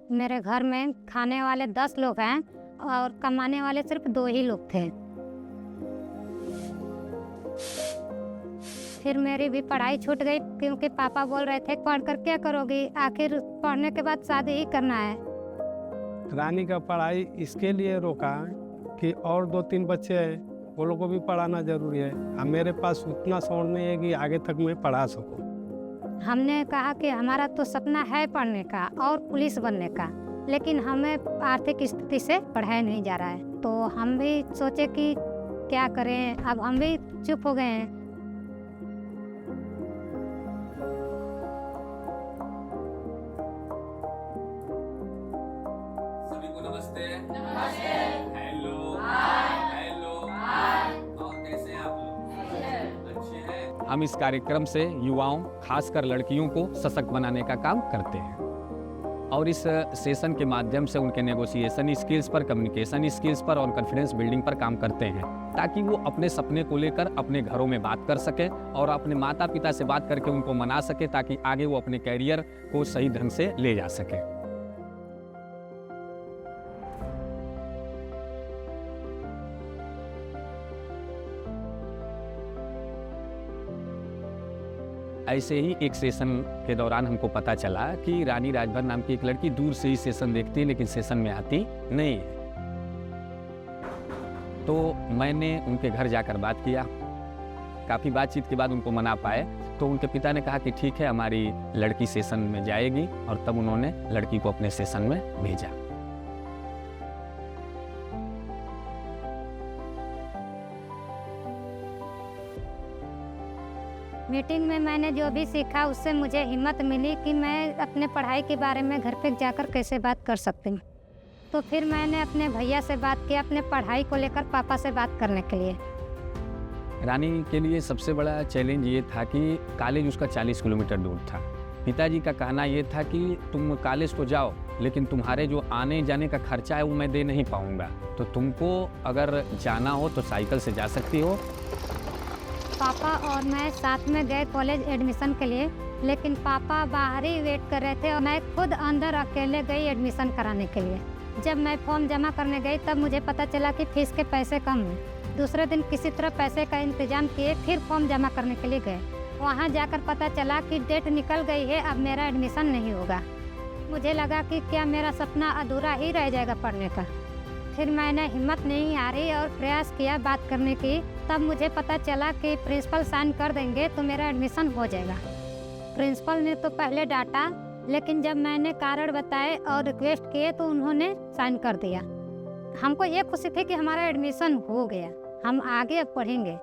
मेरे घर में खाने वाले 10 लोग हैं और कमाने वाले सिर्फ 2 ही लोग थे। फिर मेरी भी पढ़ाई छूट गई क्योंकि पापा बोल रहे थे पढ़ कर क्या करोगी, आखिर पढ़ने के बाद शादी ही करना है। रानी का पढ़ाई इसके लिए रोका कि और 2-3 बच्चे हैं, वो लोग को भी पढ़ाना जरूरी है। अब मेरे पास उतना साउंड नहीं है कि आगे तक मैं पढ़ा सकूं। हमने कहा कि हमारा तो सपना है पढ़ने का और पुलिस बनने का, लेकिन हमें आर्थिक स्थिति से पढ़ाया नहीं जा रहा है। तो हम भी सोचे कि क्या करें, अब हम भी चुप हो गए हैं। सभी को नमस्ते। नमस्ते। हेलो। हाय। हेलो। हाय। और कैसे हैं आप लोग? अच्छे हैं। हम इस कार्यक्रम से युवाओं, खासकर लड़कियों को सशक्त बनाने का काम करते हैं और इस सेशन के माध्यम से उनके नेगोशिएशन स्किल्स पर, कम्युनिकेशन स्किल्स पर और कॉन्फिडेंस बिल्डिंग पर काम करते हैं ताकि वो अपने सपने को लेकर अपने घरों में बात कर सके और अपने माता पिता से बात करके उनको मना सके ताकि आगे वो अपने कैरियर को सही ढंग से ले जा सके। ऐसे ही एक सेशन के दौरान हमको पता चला कि रानी राजभर नाम की एक लड़की दूर से ही सेशन देखती है लेकिन सेशन में आती नहीं है। तो मैंने उनके घर जाकर बात किया। काफ़ी बातचीत के बाद उनको मना पाए तो उनके पिता ने कहा कि ठीक है, हमारी लड़की सेशन में जाएगी और तब उन्होंने लड़की को अपने सेशन में भेजा। मीटिंग में मैंने जो भी सीखा उससे मुझे हिम्मत मिली कि मैं अपने पढ़ाई के बारे में घर पे जाकर कैसे बात कर सकती हूँ। तो फिर मैंने अपने भैया से बात की अपने पढ़ाई को लेकर पापा से बात करने के लिए। रानी के लिए सबसे बड़ा चैलेंज ये था कि कॉलेज उसका 40 किलोमीटर दूर था। पिताजी का कहना ये था कि तुम कॉलेज तो जाओ लेकिन तुम्हारे जो आने जाने का खर्चा है वो मैं दे नहीं पाऊँगा, तो तुमको अगर जाना हो तो साइकिल से जा सकती हो। पापा और मैं साथ में गए कॉलेज एडमिशन के लिए, लेकिन पापा बाहर ही वेट कर रहे थे और मैं खुद अंदर अकेले गई एडमिशन कराने के लिए। जब मैं फॉर्म जमा करने गई तब मुझे पता चला कि फीस के पैसे कम हैं। दूसरे दिन किसी तरह पैसे का इंतजाम किए, फिर फॉर्म जमा करने के लिए गए। वहाँ जाकर पता चला कि डेट निकल गई है, अब मेरा एडमिशन नहीं होगा। मुझे लगा कि क्या मेरा सपना अधूरा ही रह जाएगा पढ़ने का। फिर मैंने हिम्मत नहीं हारी और प्रयास किया बात करने की। तब मुझे पता चला कि प्रिंसिपल साइन कर देंगे तो मेरा एडमिशन हो जाएगा। प्रिंसिपल ने तो पहले डांटा, लेकिन जब मैंने कारण बताए और रिक्वेस्ट किए तो उन्होंने साइन कर दिया। हमको ये खुशी थी कि हमारा एडमिशन हो गया, हम आगे अब पढ़ेंगे।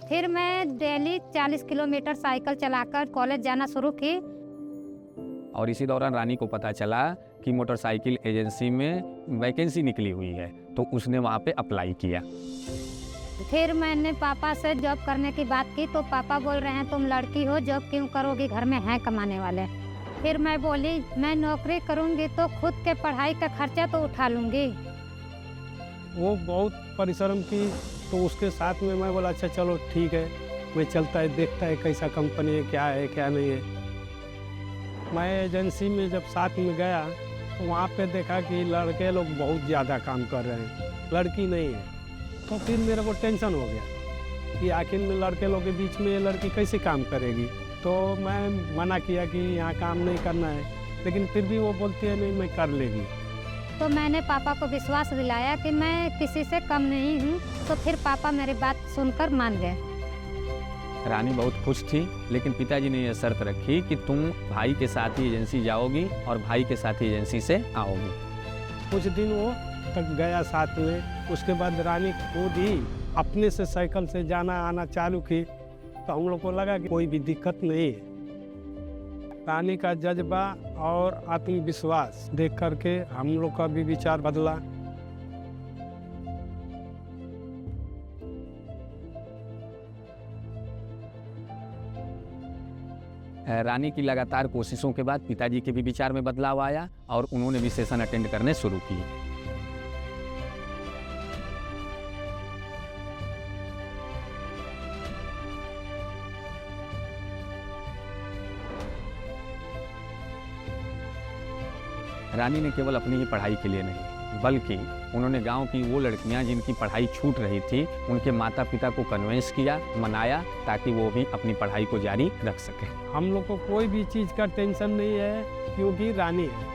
फिर मैं डेली 40 किलोमीटर साइकिल चलाकर कॉलेज जाना शुरू की। और इसी दौरान रानी को पता चला कि मोटरसाइकिल एजेंसी में वैकेंसी निकली हुई है, तो उसने वहाँ पे अप्लाई किया। फिर मैंने पापा से जॉब करने की बात की तो पापा बोल रहे हैं तुम लड़की हो, जॉब क्यों करोगी, घर में हैं कमाने वाले। फिर मैं बोली मैं नौकरी करूँगी तो खुद के पढ़ाई का खर्चा तो उठा लूँगी। वो बहुत परिश्रम की, तो उसके साथ में मैं बोला अच्छा चलो ठीक है, मैं चलता है देखता है कैसा कंपनी है क्या नहीं है। मैं एजेंसी में जब साथ में गया तो वहाँ पे देखा कि लड़के लोग बहुत ज़्यादा काम कर रहे हैं, लड़की नहीं है। तो फिर मेरे को टेंशन हो गया कि आखिर में लड़के लोग के बीच में ये लड़की कैसे काम करेगी। तो मैं मना किया कि यहाँ काम नहीं करना है, लेकिन फिर भी वो बोलती है नहीं मैं कर लेगी। तो मैंने पापा को विश्वास दिलाया कि मैं किसी से कम नहीं हूँ। तो फिर पापा मेरी बात सुनकर मान गए। रानी बहुत खुश थी, लेकिन पिताजी ने यह शर्त रखी कि तुम भाई के साथ ही एजेंसी जाओगी और भाई के साथ ही एजेंसी से आओगी। कुछ दिन वो तक गया साथ में, उसके बाद रानी खुद ही अपने से साइकिल से जाना आना चालू की। तो हम लोग को लगा कि कोई भी दिक्कत नहीं है। रानी का जज्बा और आत्मविश्वास देख करके हम लोग का भी विचार बदला। रानी की लगातार कोशिशों के बाद पिताजी के भी विचार में बदलाव आया और उन्होंने भी सेशन अटेंड करने शुरू किए। रानी ने केवल अपनी ही पढ़ाई के लिए नहीं, बल्कि उन्होंने गांव की वो लड़कियां जिनकी पढ़ाई छूट रही थी, उनके माता पिता को कन्विंस किया, मनाया, ताकि वो भी अपनी पढ़ाई को जारी रख सकें। हम लोग को कोई भी चीज़ का टेंशन नहीं है, क्योंकि रानी है।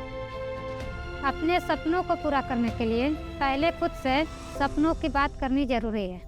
अपने सपनों को पूरा करने के लिए पहले खुद से सपनों की बात करनी जरूरी है।